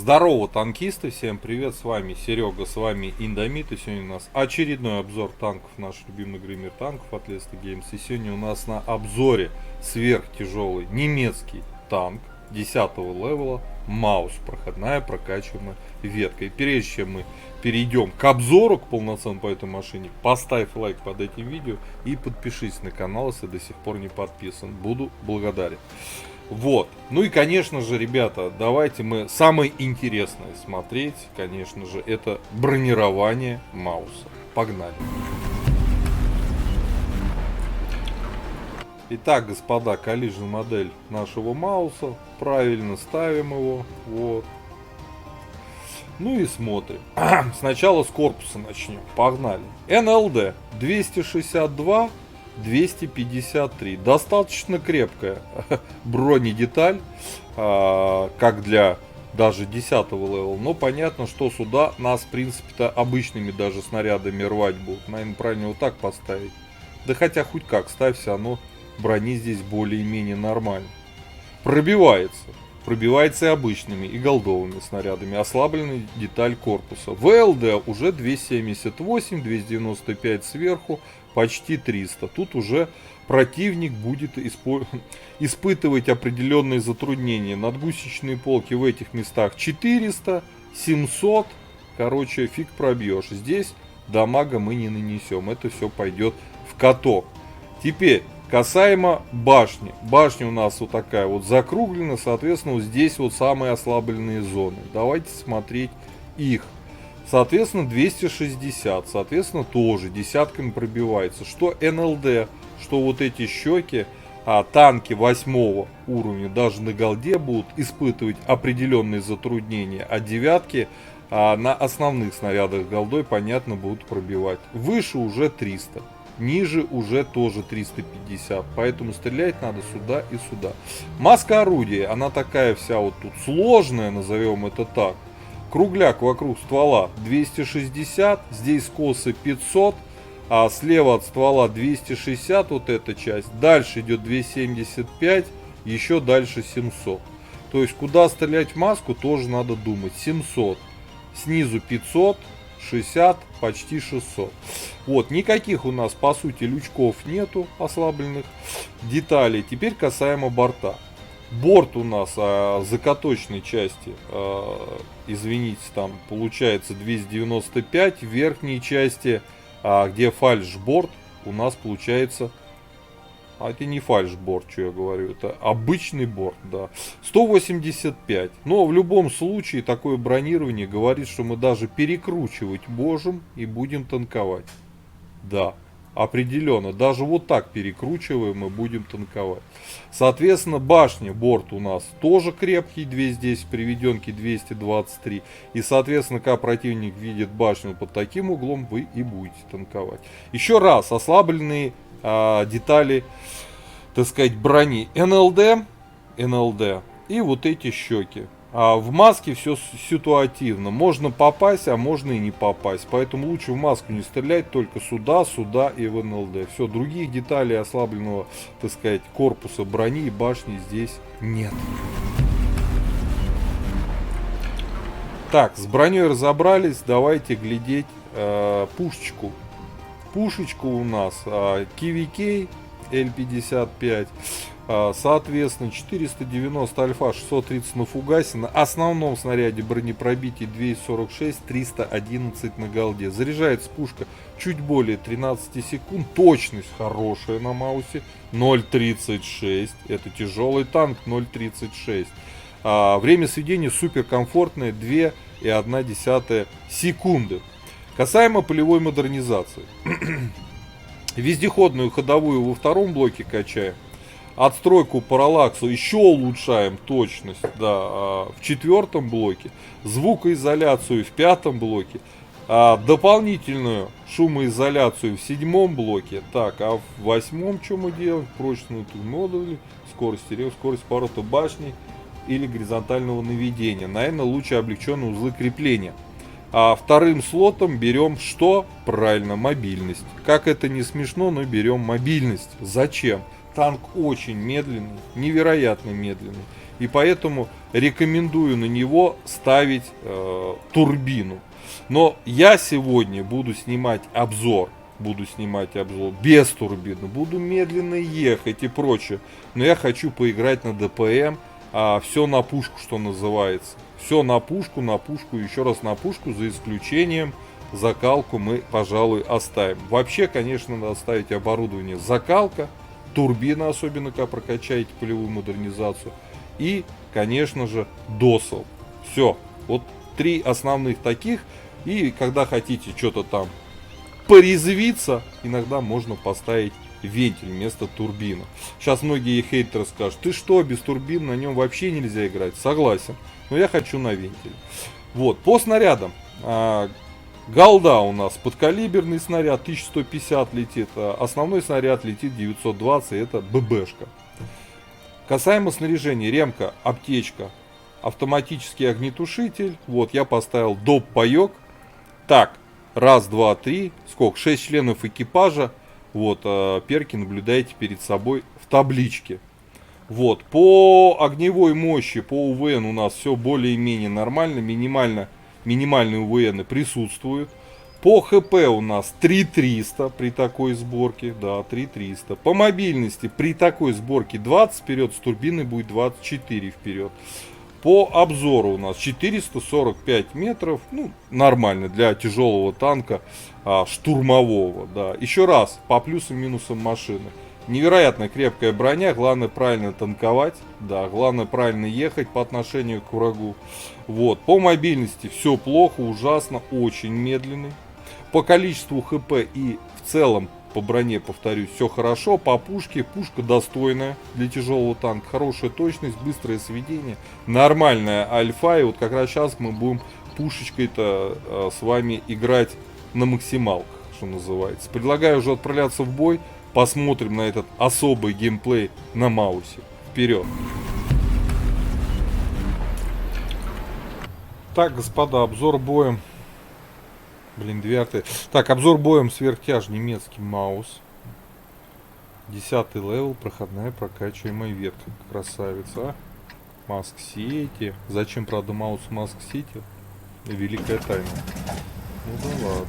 Здорово, танкисты, всем привет, с вами Серега, с вами Индомит, и сегодня у нас очередной обзор танков, наш любимый гример танков от Lesta Games, и сегодня у нас на обзоре сверхтяжелый немецкий танк 10-го левела Маус, проходная прокачиваемая ветка. И прежде чем мы перейдем к обзору к полноценному по этой машине, поставь лайк под этим видео и подпишись на канал, если до сих пор не подписан, буду благодарен. Вот. Ну и, конечно же, ребята, давайте мы самое интересное смотреть, конечно же, это бронирование Мауса. Погнали. Итак, господа, коллижн модель нашего Мауса. Правильно ставим его. Вот. Ну и смотрим. Сначала с корпуса начнем. Погнали. НЛД 262. 253. Достаточно крепкая бронедеталь, как для даже 10-го левела. Но понятно, что сюда нас, в принципе-то, обычными даже снарядами рвать будут. Наверное, правильно вот так поставить. Да хотя хоть как, ставь, все равно брони здесь более-менее нормально. Пробивается. Пробивается и обычными, и голдовыми снарядами. Ослабленная деталь корпуса. ВЛД уже 278, 295 сверху, почти 300. Тут уже противник будет испытывать определенные затруднения. Надгусечные полки в этих местах 400, 700. Короче, фиг пробьешь. Здесь дамага мы не нанесем. Это все пойдет в каток. Теперь касаемо башни. Башня у нас вот такая вот закруглена. Соответственно, вот здесь вот самые ослабленные зоны. Давайте смотреть их. Соответственно, 260. Соответственно, тоже десятками пробивается. Что НЛД, что вот эти щеки, танки 8 уровня даже на голде будут испытывать определенные затруднения. А девятки на основных снарядах голдой, понятно, будут пробивать. Выше уже 300. Ниже уже тоже 350, поэтому стрелять надо сюда и сюда. Маска орудия, она такая вся вот тут сложная, назовем это так. Кругляк вокруг ствола 260, здесь косы 500, а слева от ствола 260, вот эта часть. Дальше идет 275, еще дальше 700. То есть куда стрелять в маску тоже надо думать. 700, снизу 500. 60, почти 600. Вот, никаких у нас, по сути, лючков нету, ослабленных деталей. Теперь касаемо борта. Борт у нас закаточной части, извините, там получается 295. В верхней части, где фальшборд, у нас получается... А это не фальшборд, что я говорю, это обычный борт, да. 185. Но в любом случае такое бронирование говорит, что мы даже перекручивать можем и будем танковать. Да, определенно. Даже вот так перекручиваем и будем танковать. Соответственно, башня, борт у нас тоже крепкий, 210, приведенки 223. И, соответственно, когда противник видит башню под таким углом, вы и будете танковать. Еще раз, ослабленные детали, так сказать, брони НЛД и вот эти щеки. В маске все ситуативно. Можно попасть, а можно и не попасть. Поэтому лучше в маску не стрелять, только сюда, сюда и в НЛД. Все, других деталей ослабленного, так сказать, корпуса брони и башни здесь нет. Так, с броней разобрались. Давайте глядеть пушечку. Пушечка у нас KVK L55, соответственно 490 альфа, 630 на фугасе, на основном снаряде бронепробития 246, 311 на голде. Заряжается пушка чуть более 13 секунд, точность хорошая на Маусе 0.36, это тяжелый танк 0.36. Время сведения супер комфортное 2,1 секунды. Касаемо полевой модернизации. Вездеходную ходовую во втором блоке качаем. Отстройку параллаксу еще улучшаем точность, да, в четвертом блоке. Звукоизоляцию в пятом блоке. Дополнительную шумоизоляцию в седьмом блоке. Так, а в восьмом что мы делаем? Прочные модули, скорость поворота башни или горизонтального наведения. Наверное, лучше облегченные узлы крепления. А вторым слотом берем что? Правильно, мобильность. Как это не смешно, но берем мобильность. Зачем? Танк очень медленный, невероятно медленный. И поэтому рекомендую на него ставить турбину. Но я сегодня буду снимать обзор. Буду снимать обзор без турбины. Буду медленно ехать и прочее. Но я хочу поиграть на ДПМ. Все на пушку, что называется. Все на пушку, еще раз на пушку, за исключением закалку мы, пожалуй, оставим. Вообще, конечно, надо ставить оборудование закалка, турбина, особенно когда прокачаете полевую модернизацию, и, конечно же, досел. Все, вот 3 основных таких, и когда хотите что-то там порезвиться, иногда можно поставить вентиль вместо турбины. Сейчас многие хейтеры скажут: ты что, без турбин на нем вообще нельзя играть. Согласен, но я хочу на вентиле. Вот, по снарядам. Голда у нас подкалиберный снаряд, 1150 летит. Основной снаряд летит 920, это ББшка. Касаемо снаряжения: ремка, аптечка, автоматический огнетушитель. Вот, я поставил доп. Паёк. Так, раз, два, три, сколько? 6 членов экипажа. Вот, перки наблюдаете перед собой в табличке. Вот, по огневой мощи, по УВН у нас все более-менее нормально. Минимальные УВН присутствуют. По ХП у нас 3300 при такой сборке. Да, 3300. По мобильности при такой сборке 20 вперед, с турбиной будет 24 вперед. По обзору у нас 445 метров. Ну, нормально для тяжелого танка штурмового. Да. Еще раз, по плюсам и минусам машины. Невероятно крепкая броня, главное правильно танковать, да, главное правильно ехать по отношению к врагу. Вот, по мобильности все плохо, ужасно, очень медленный. По количеству ХП и в целом по броне, повторюсь, все хорошо. По пушке, пушка достойная для тяжелого танка, хорошая точность, быстрое сведение, нормальная альфа. И вот как раз сейчас мы будем пушечкой-то с вами играть на максималках, что называется. Предлагаю уже отправляться в бой. Посмотрим на этот особый геймплей на маусе. Вперед! Так, господа, обзор боем. Блин, 2 Так, обзор боем сверхтяж, немецкий маус. 10-й левел, проходная прокачиваемая ветка. Красавица, а? Маск Сити. Зачем, правда, маус Маск Сити? Великая тайна. Ну да ладно.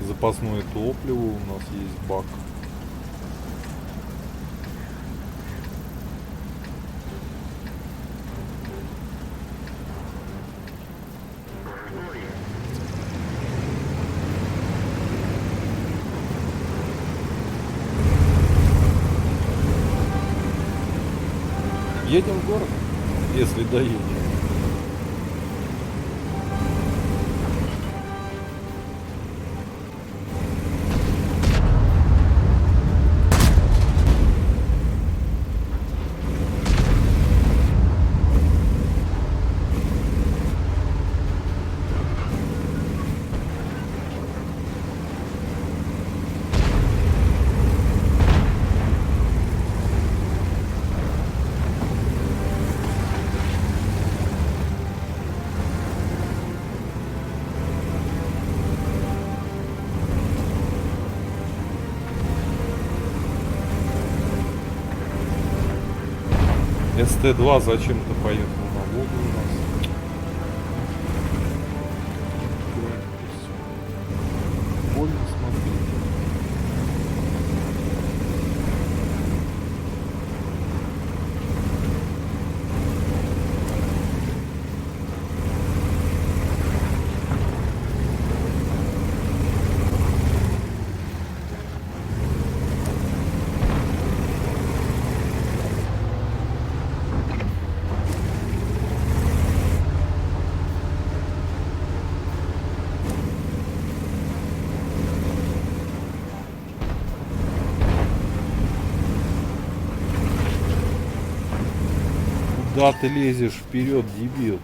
Запасное топливо у нас есть, бак. Едем в город, если доедем. СТ-2 зачем-то поехал на Волгу у нас. Больно смотреть. Куда ты лезешь вперед, дебил?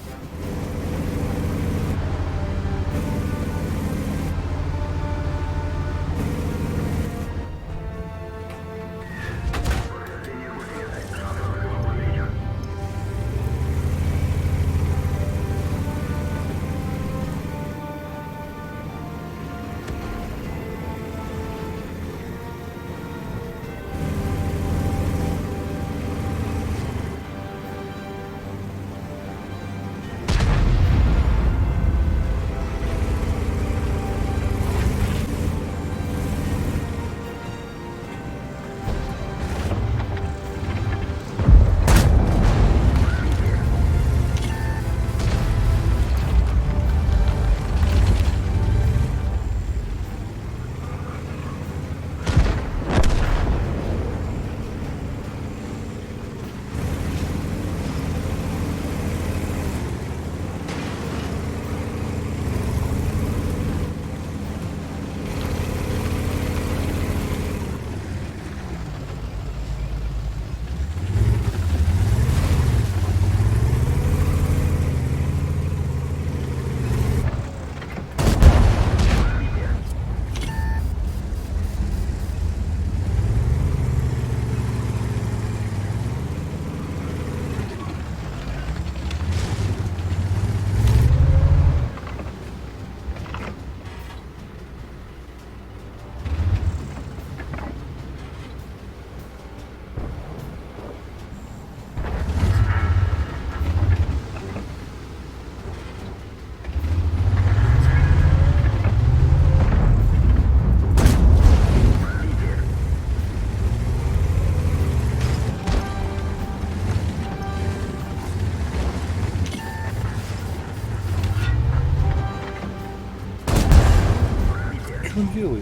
делай.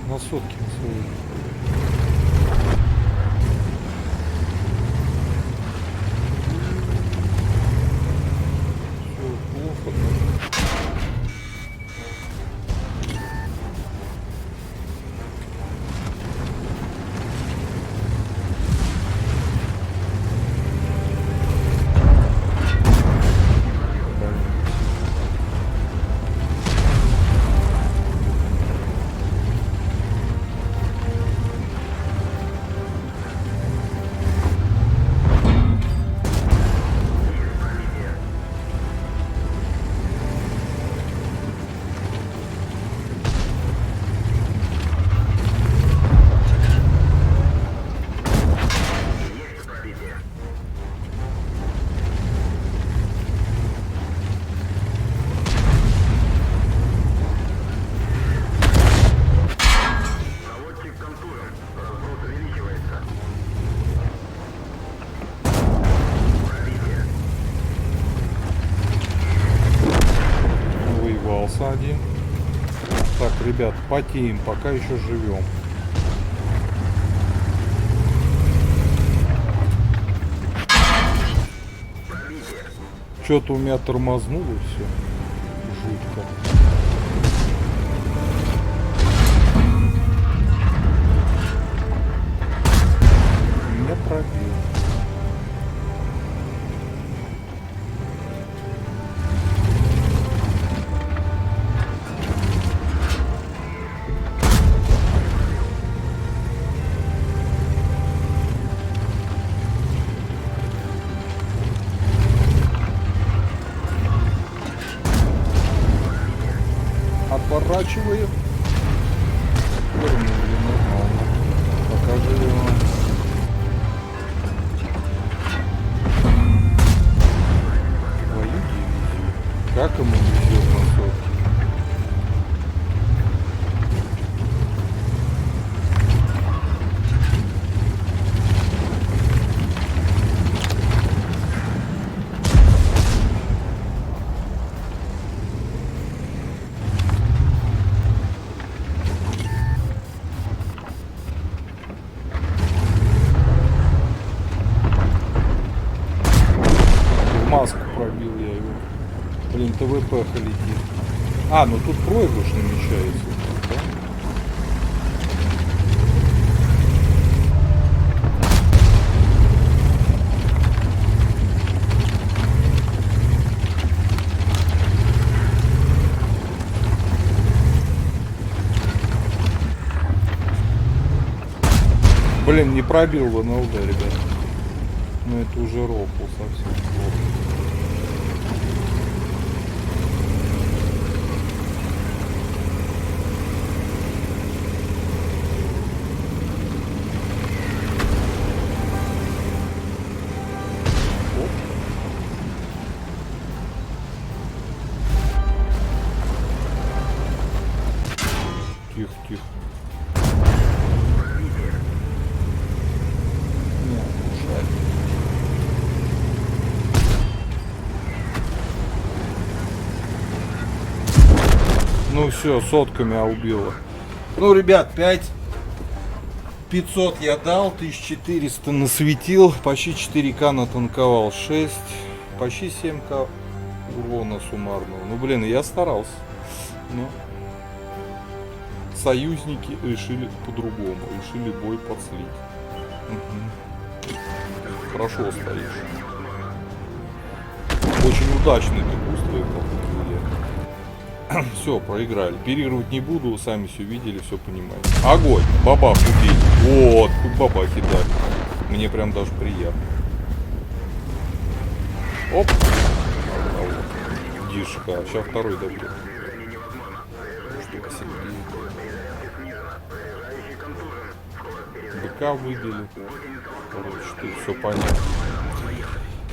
На сотке на своей. Все плохо, да? Один. Так, ребят, потеем, пока еще живем. Что-то у меня тормознуло все. Жутко. Меня пробил. Отворачиваем. Вернули нормально. Покажи вам. Твою дивизию. Как ему везет на сотки? Маску пробил я его. Блин, ТВП летит. А, ну тут проигрыш намечается. Да? Блин, не пробил в НЛД, ребят. Ну это уже рофл совсем плохо. Тихо, тихо. Нет, ушай. Ну все, сотками убило. Ну, ребят, 500 я дал, 1400 насветил, почти 4К натанковал, 6, почти 7К урона суммарного. Ну, блин, я старался. Но союзники решили по-другому, решили бой подслить. Угу. Хорошо стоишь. Очень удачный ты буст выиграл. Все, проиграли. Переигрывать не буду, сами все видели, все понимаете. Огонь! Бабах убили. Вот, тут бабахи дали. Мне прям даже приятно. Оп! Дишка, сейчас второй добьет. БК выбили. Короче, тут все понятно.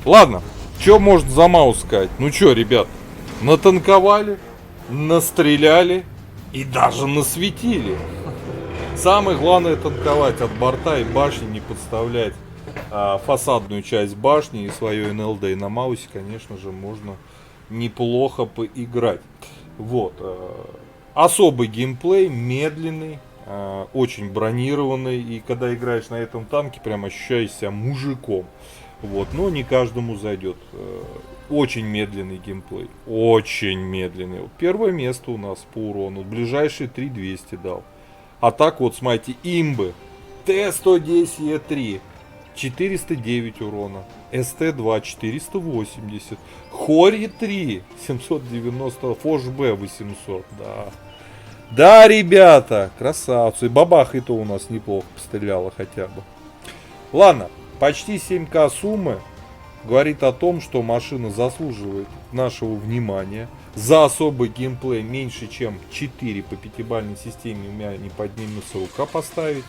Ладно, что может за маус сказать? Ну что, ребят, натанковали, настреляли и даже насветили. Самое главное танковать от борта и башни, не подставлять фасадную часть башни и свое НЛД. И на маусе, конечно же, можно неплохо поиграть. Вот. Особый геймплей, медленный, очень бронированный. И когда играешь на этом танке, прям ощущаешь себя мужиком. Вот, но не каждому зайдет. Очень медленный геймплей. Очень медленный. Вот первое место у нас по урону. Ближайшие 3200 дал. А так вот, смотрите, имбы. Т-110Е3. 409 урона. СТ-2 480. Хори-3 790. Фош-Б 800. Да. Да, ребята, красавцы. Бабах и то у нас неплохо постреляло хотя бы. Ладно, почти 7К суммы говорит о том, что машина заслуживает нашего внимания. За особый геймплей меньше, чем 4 по пятибалльной системе у меня не поднимется рука поставить.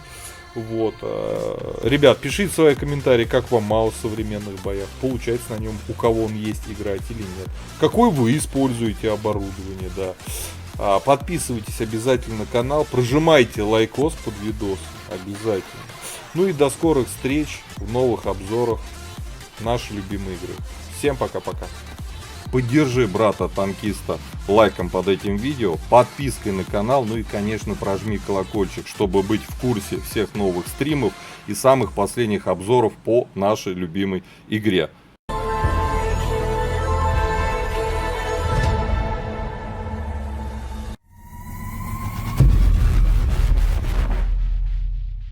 Вот. Ребят, пишите свои комментарии, как вам мало в современных боях. Получается на нем, у кого он есть, играть или нет. Какой вы используете оборудование, да. Подписывайтесь обязательно на канал, прожимайте лайкос под видос, обязательно. Ну и до скорых встреч в новых обзорах нашей любимой игры. Всем пока-пока. Поддержи брата-танкиста лайком под этим видео, подпиской на канал, ну и, конечно, прожми колокольчик, чтобы быть в курсе всех новых стримов и самых последних обзоров по нашей любимой игре.